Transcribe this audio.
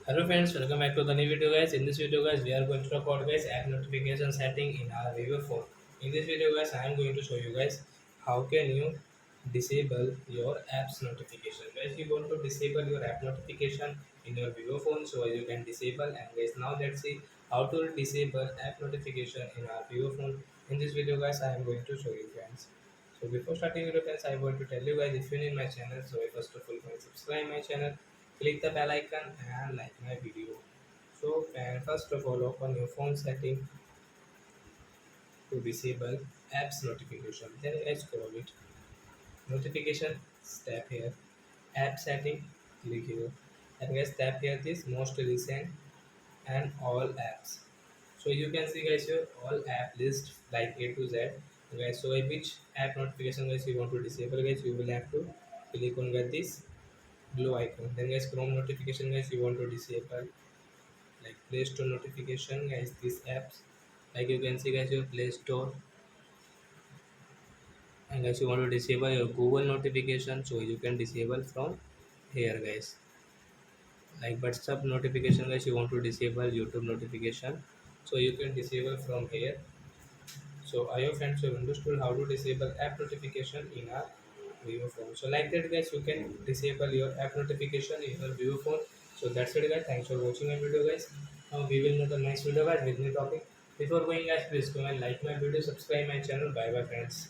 Hello friends, welcome back to the new video guys. In this video guys, we are going to talk about guys app notification setting in our vivo phone. In this video guys, I am going to show you guys how can you disable your apps notification. Guys, you want to disable your app notification in your vivo phone, so you can disable. And guys, now let's see how to disable app notification in our vivo phone. In this video guys, I am going to show you friends. So before starting video friends, I want to tell you guys if you need my channel, so first of all guys subscribe my channel, click the bell icon and like my video. So and first of all open your phone setting to disable apps notification. Then guys scroll it. Notification tap here. App setting click here. And guys tap here this most recent and all apps. So you can see guys your all app list like A to Z. Guys, so which app notification guys you want to disable guys, you will have to click on get this blue icon. Then guys Chrome notification guys you want to disable, like Play Store notification guys these apps, like you can see guys your Play Store. And guys you want to disable your Google notification, so you can disable from here guys. Like WhatsApp notification guys you want to disable, YouTube notification, so you can disable from here. So I hope friends you have understood how to disable app notification in our vivo phone. So like that guys you can disable your app notification in your vivo phone. So that's it guys, thanks for watching my video guys. Now we will know the next video guys with new topic. Before going guys, please go and like my video, subscribe my channel. Bye bye friends.